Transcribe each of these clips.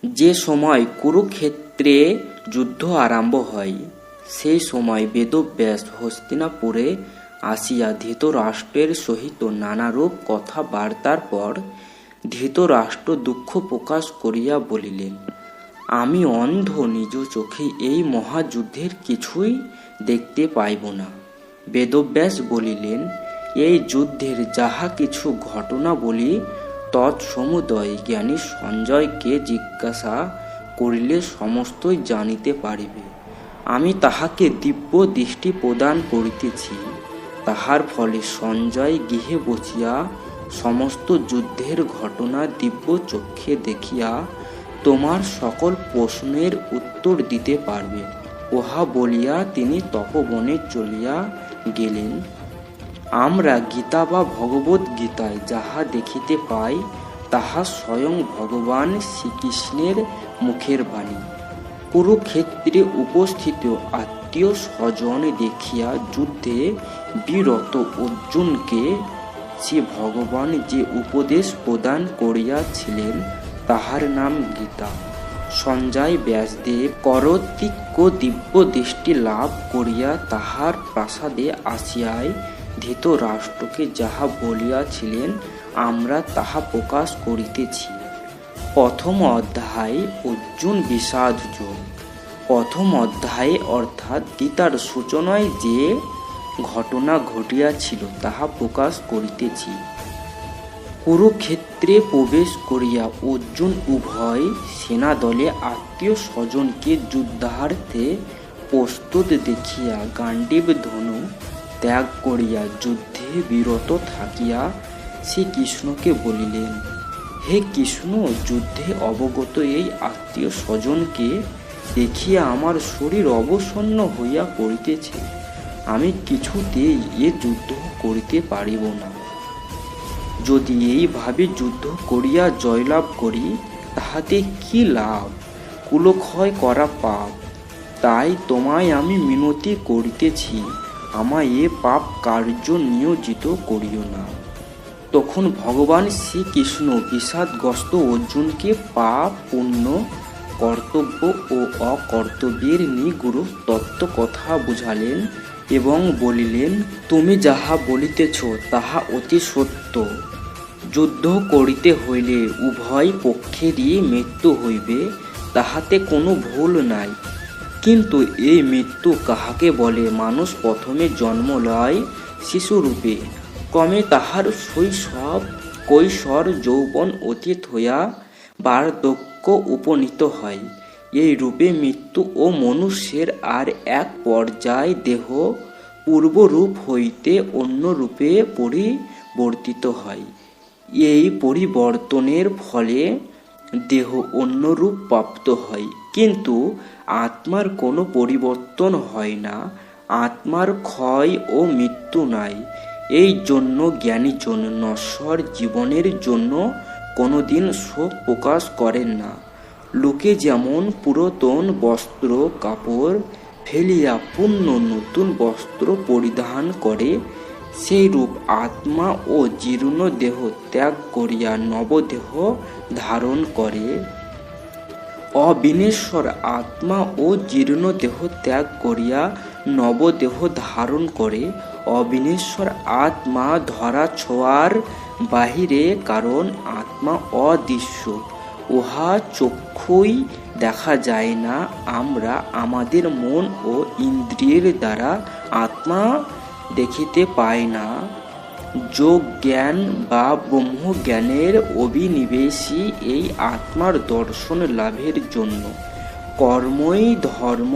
যে সময় কুরুক্ষেত্রে যুদ্ধ আরম্ভ হয়, সেই সময় বেদব্যাস হস্তিনাপুরে আসিয়া ধৃতরাষ্ট্রের সহিত নানারূপ কথাবার্তার পর ধৃতরাষ্ট্র দুঃখ প্রকাশ করিয়া বলিলেন, আমি অন্ধ, নিজ চোখে এই মহাযুদ্ধের কিছুই দেখতে পাইব না। বেদব্যাস বলিলেন, এই যুদ্ধের যাহা কিছু ঘটনা বলি তৎসমুদয় জ্ঞানী সঞ্জয়কে জিজ্ঞাসা করিলে সমস্তই জানিতে পারিবে। আমি তাহাকে দিব্য দৃষ্টি প্রদান করিতেছি, তাহার ফলে সঞ্জয় গৃহে বসিয়া সমস্ত যুদ্ধের ঘটনা দিব্য চক্ষে দেখিয়া তোমার সকল প্রশ্নের উত্তর দিতে পারবে। উহা বলিয়া তিনি তপবনে চলিয়া গেলেন। আমরা গীতা বা ভগবদ্ গীতায় যাহা দেখিতে পাই, তাহা স্বয়ং ভগবান শ্রীকৃষ্ণের মুখের বাণী। কুরুক্ষেত্রে উপস্থিত আত্মীয় স্বজন দেখিয়া যুদ্ধে বিরত অর্জুনকে শ্রী ভগবান যে উপদেশ প্রদান করিয়াছিলেন, তাহার নাম গীতা। সঞ্জয় ব্যাসদেব কর্তৃক দিব্য দৃষ্টি লাভ করিয়া তাহার প্রাসাদে আসিয়াই ধৃতরাষ্ট্রকে যাহা বলিয়াছিলেন, আমরা তাহা প্রকাশ করিতেছি। প্রথম অধ্যায় অর্জুন বিষাদ যোগ। প্রথম অধ্যায়ে অর্থাৎ গীতার সূচনায় যে ঘটনা ঘটিয়াছিল তাহা প্রকাশ করিতেছি। কুরুক্ষেত্রে প্রবেশ করিয়া অর্জুন উভয় সেনাদলে আত্মীয় স্বজনকে যুদ্ধার্থে প্রস্তুত দেখিয়া গাণ্ডীব ধনু ত্যাগ করিয়া যুদ্ধে বিরত থাকিয়া শ্রীকৃষ্ণকে বলিলেন, হে কৃষ্ণ, যুদ্ধে অবগত এই আত্মীয় স্বজনকে দেখিয়া আমার শরীর অবসন্ন হইয়া পড়িতেছে। আমি কিছুতেই এ যুদ্ধ করিতে পারিব না। যদি এইভাবে যুদ্ধ করিয়া জয়লাভ করি, তাহাতে কি লাভ? কুলক্ষয় করা পাপ। তাই তোমায় আমি মিনতি করিতেছি, আমায় এ পাপ কার্য নিয়োজিত করিও না। তখন ভগবান শ্রীকৃষ্ণ বিষাদগ্রস্ত অর্জুনকে পাপ, পুণ্য, কর্তব্য ও অকর্তব্যের নিগুড় তত্ত্ব কথা বুঝালেন এবং বলিলেন, তুমি যাহা বলিতেছ তাহা অতি সত্য। যুদ্ধ করিতে হইলে উভয় পক্ষেরই মৃত্যু হইবে, তাহাতে কোনো ভুল নাই। কিন্তু এই মৃত্যু কাহাকে বলে? মানুষ প্রথমে জন্ম লয় শিশুরূপে, ক্রমে তাহার শৈশব, কৈশোর, যৌবন অতীত হইয়া বার্ধক্য উপনীত হয়। এই রূপে মৃত্যু ও মনুষ্যের আর এক পর্যায় দেহ পূর্বরূপ হইতে অন্য রূপে পরিবর্তিত হয়। এই পরিবর্তনের ফলে দেহ অন্য রূপ প্রাপ্ত হয়, কিন্তু আত্মার কোনো পরিবর্তন হয় না। আত্মার ক্ষয় ও মৃত্যু নাই। এই জন্য জ্ঞানীজন নশ্বর জীবনের জন্য কোনোদিন শোক প্রকাশ করেন না। লোকে যেমন পুরাতন বস্ত্র কাপড় ফেলিয়া পূর্ণ নতুন বস্ত্র পরিধান করে, সেইরূপ আত্মা ও জীর্ণ দেহ ত্যাগ করিয়া নবদেহ ধারণ করে। অবিনেশ্বর আত্মা ও জীর্ণ দেহ ত্যাগ করিয়া নবদেহ ধারণ করে। অবিনেশ্বর আত্মা ধরা ছোঁয়ার বাহিরে, কারণ আত্মা অদৃশ্য, উহা চক্ষুই দেখা যায় না। আমরা আমাদের মন ও ইন্দ্রিয়ের দ্বারা আত্মা দেখিতে পাই না। যোগ জ্ঞান বা ব্রহ্মজ্ঞানের অভিনিবেশই এই আত্মার দর্শন লাভের জন্য। কর্মই ধর্ম,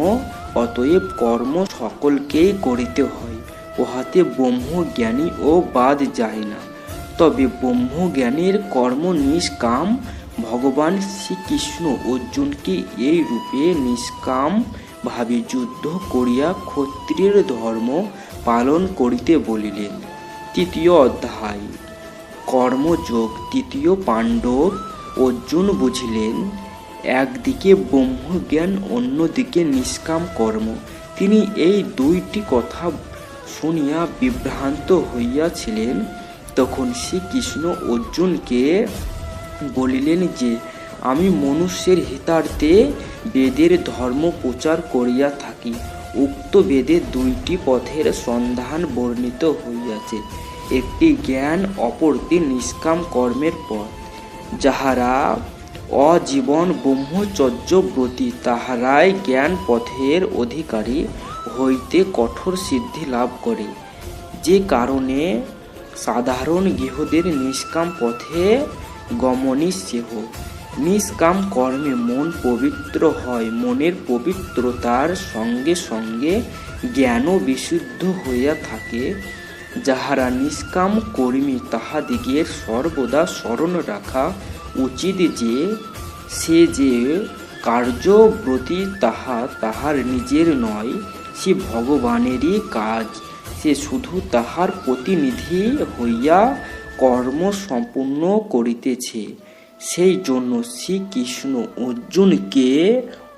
অতএব কর্ম সকলকেই করিতে হয়, উহাতে ব্রহ্মজ্ঞানী ও বাদ যায় না। তবে ব্রহ্মজ্ঞানের কর্ম নিষ্কাম। ভগবান শ্রীকৃষ্ণ অর্জুনকে এই রূপে নিষ্কাম ভাবে যুদ্ধ করিয়া ক্ষত্রিয়ের ধর্ম পালন করিতে বলিলেন। তৃতীয় অধ্যায় কর্মযোগ। তৃতীয় পাণ্ডব। অর্জুন বুঝিলেন, একদিকে ব্রহ্মজ্ঞান, অন্যদিকে নিষ্কাম কর্ম। তিনি এই দুইটি কথা শুনিয়া বিভ্রান্ত হইয়াছিলেন। তখন শ্রীকৃষ্ণ অর্জুনকে বলিলেন যে, আমি মনুষ্যের হিতার্থে বেদের ধর্ম প্রচার করিয়া থাকি। উক্ত বেদে দুইটি পথের সন্ধান বর্ণিত হইয়াছে, একটি জ্ঞান, অপরটি নিষ্কাম কর্মের পথ। যাহারা অজীবন ব্রহ্মচর্য ব্রতী, তাহারাই জ্ঞান পথের অধিকারী হইতে কঠোর সিদ্ধি লাভ করে। যে কারণে সাধারণ গৃহদের নিষ্কাম পথে গমনই সেহ। নিষ্কাম কর্মে মন পবিত্র হয়, মনের পবিত্রতার সঙ্গে সঙ্গে জ্ঞানও বিশুদ্ধ হইয়া থাকে। যাহারা নিষ্কাম কর্মী, তাহাদিগের সর্বদা স্মরণ রাখা উচিত যে সে যে কার্যব্রতী তাহা তাহার নিজের নয়, সে ভগবানেরই কাজ। সে শুধু তাহার প্রতিনিধি হইয়া কর্ম সম্পূর্ণ করিতেছে। সেই জন্য শ্রীকৃষ্ণ অর্জুনকে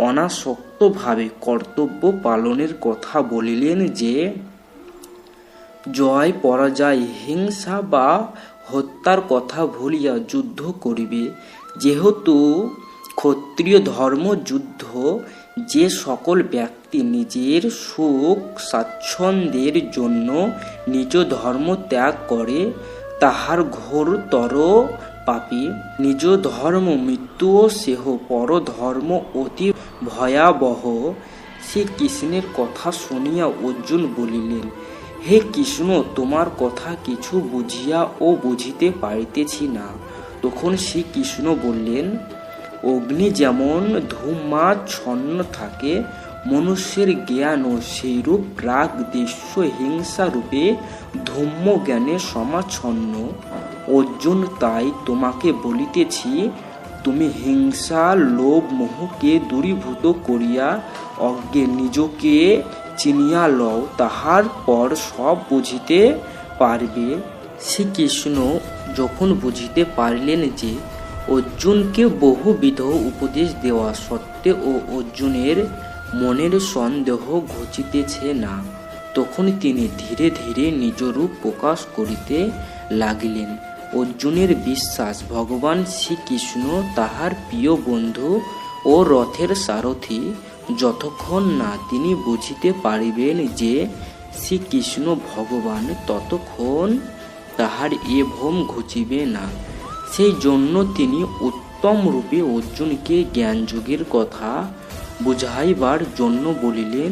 অনাসক্তভাবে কর্তব্য পালনের কথা বলিলেন যে জয় পরাজয়, হিংসা বা হত্যার কথা ভুলিয়া যুদ্ধ করিবে। যেহেতু ক্ষত্রিয় ধর্ম যুদ্ধ, যে সকল ব্যক্তি নিজের সুখ স্বাচ্ছন্দ্যের জন্য নিজ ধর্ম ত্যাগ করে তাহার ঘোরতর পাপী। নিজ ধর্ম মৃত্যুও সেহ পরধর্ম অতি ভয়াবহ। শ্রীকৃষ্ণের কথা শুনিয়া অর্জুন বলিলেন, হে কৃষ্ণ, তোমার কথা কিছু বুঝিয়া ও বুঝিতে পারিতেছি না। তখন শ্রীকৃষ্ণ বললেন, অগ্নি যেমন ধূমাচ্ছন্ন থাকে, মনুষ্যের জ্ঞানও সেইরূপ রাগ দ্বেষ হিংসা রূপে ধূম্র জ্ঞানে সমাচ্ছন্ন। অর্জুন, তাই তোমাকে বলিতেছি, তুমি হিংসা লোভ মোহকে দূরীভূত করিয়া অজ্ঞে নিজকে চিনিয়া লও, তাহার পর সব বুঝিতে পারবে। শ্রীকৃষ্ণ যখন বুঝিতে পারিলেন যে অর্জুনকে বহুবিধ উপদেশ দেওয়া সত্ত্বেও অর্জুনের মনের সন্দেহ ঘুচিতেছে না, তখন তিনি ধীরে ধীরে নিজ রূপ প্রকাশ করিতে লাগিলেন। অর্জুনের বিশ্বাস ভগবান শ্রীকৃষ্ণ তাহার প্রিয় বন্ধু ও রথের সারথি। যতক্ষণ না তিনি বুঝিতে পারিবেন যে শ্রীকৃষ্ণ ভগবান, ততক্ষণ তাহার এ ভ্রম ঘুচিবে না। সেই জন্য তিনি উত্তম রূপে অর্জুনকে জ্ঞানযোগের কথা বুঝাইবার জন্য বলিলেন।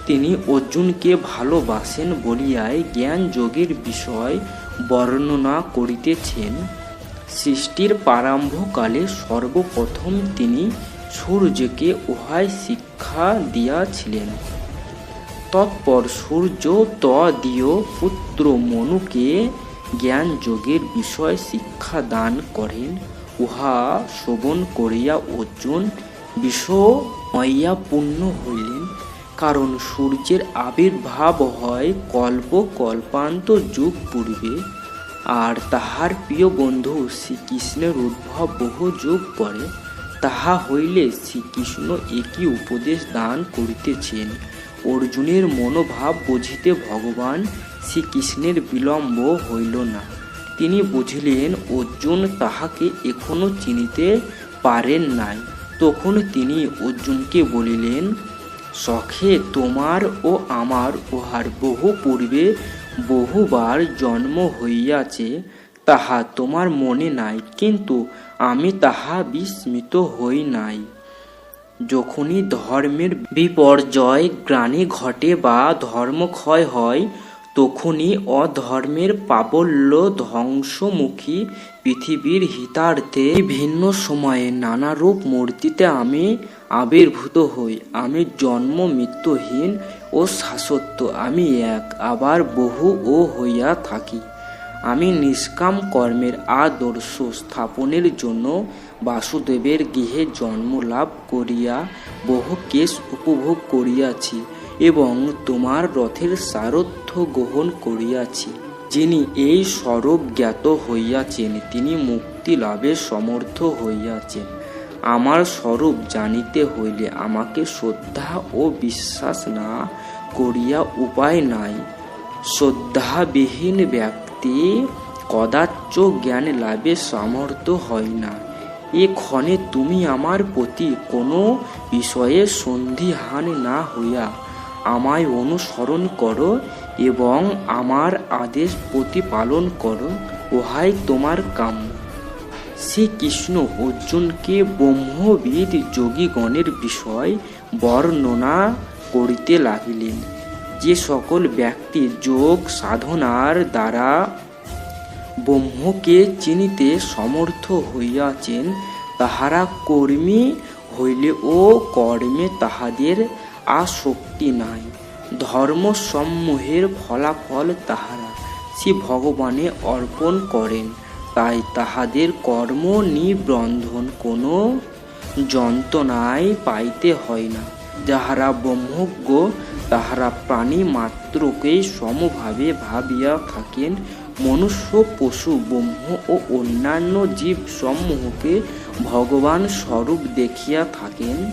তিনি অর্জুনকে ভালোবাসেন বলিয়াই জ্ঞানযোগের বিষয় বর্ণনা করিতেছেন। সৃষ্টির প্রারম্ভকালে সর্বপ্রথম তিনি সূর্যকে উহাই শিক্ষা দিয়াছিলেন। তৎপর সূর্য তদীয় পুত্র মনুকে জ্ঞানযোগের বিষয় শিক্ষা দান করেন। উহা শ্রবণ করিয়া অর্জুন বিস্ময়াপন্ন হইলেন, কারণ সূর্যের আবির্ভাব হয় কল্পান্তর যুগ পূর্বে, আর তাহার প্রিয় বন্ধু শ্রীকৃষ্ণের উদ্ভব বহু যুগ পরে। তাহা হইলে শ্রীকৃষ্ণ একই উপদেশ দান করিতেছেন। অর্জুনের মনোভাব বুঝিতে ভগবান শ্রীকৃষ্ণের বিলম্ব হইল না। তিনি বুঝিলেন অর্জুন তাহাকে এখনো চিনিতে পারেন নাই। তখন তিনি অর্জুনকে বলিলেন, সখে, তোমার ও আমার উহার বহু পূর্বে বহুবার জন্ম হইয়াছে, তাহা তোমার মনে নাই, কিন্তু আমি তাহা বিস্মৃত হই নাই। যখনই ধর্মের বিপর্যয় গ্লানি ঘটে বা ধর্মক্ষয় হয়, তখনই অধর্মের প্রাবল্য ধ্বংসমুখী পৃথিবীর হিতার্থে ভিন্ন সময়ে নানারূপ মূর্তিতে আমি আবির্ভূত হই। আমি জন্ম মৃত্যুহীন ও শাশ্বত, আমি এক, আবার বহু ও হইয়া থাকি। আমি নিষ্কাম কর্মের আদর্শ স্থাপনের জন্য বাসুদেবের গৃহে জন্ম লাভ করিয়া বহু কেশ উপভোগ করিয়াছি এবং তোমার রথের সারথ্য গ্রহণ করিয়াছি। যিনি এই স্বরূপ জ্ঞাত হইয়াছেন, তিনি মুক্তি লাভে সমর্থ হইয়াছেন। আমার স্বরূপ জানিতে হইলে আমাকে শ্রদ্ধা ও বিশ্বাস না করিয়া উপায় নাই। শ্রদ্ধাবিহীন ব্যক্তি কদাচ জ্ঞান লাভে সমর্থ হয় না। এক্ষণে তুমি আমার প্রতি কোনো বিষয়ে সন্দিহান না হইয়া আমায় অনুসরণ করো এবং আমার আদেশ প্রতিপালন করো, উহাই তোমার কাম্য। শ্রীকৃষ্ণ অর্জুনকে ব্রহ্মবিদ যোগীগণের বিষয় বর্ণনা করিতে লাগিলেন। যে সকল ব্যক্তি যোগ সাধনার দ্বারা ব্রহ্মকে চিনিতে সমর্থ হইয়াছেন, তাহারা কর্মী হইলেও কর্মে তাহাদের আসক্তি নাই। ধর্মসমূহের ফলাফল তাহারা শ্রী ভগবানে অর্পণ করেন, তাই তাহাদের কর্ম নিবন্ধন কোনো যন্ত্রণায় পাইতে হয় না। যাহারা ব্রহ্মজ্ঞ তাহারা প্রাণী মাত্রকেই সমভাবে ভাবিয়া থাকেন। মনুষ্য, পশু, ব্রহ্ম ও অন্যান্য জীব সমূহকে ভগবান স্বরূপ দেখিয়া থাকেন।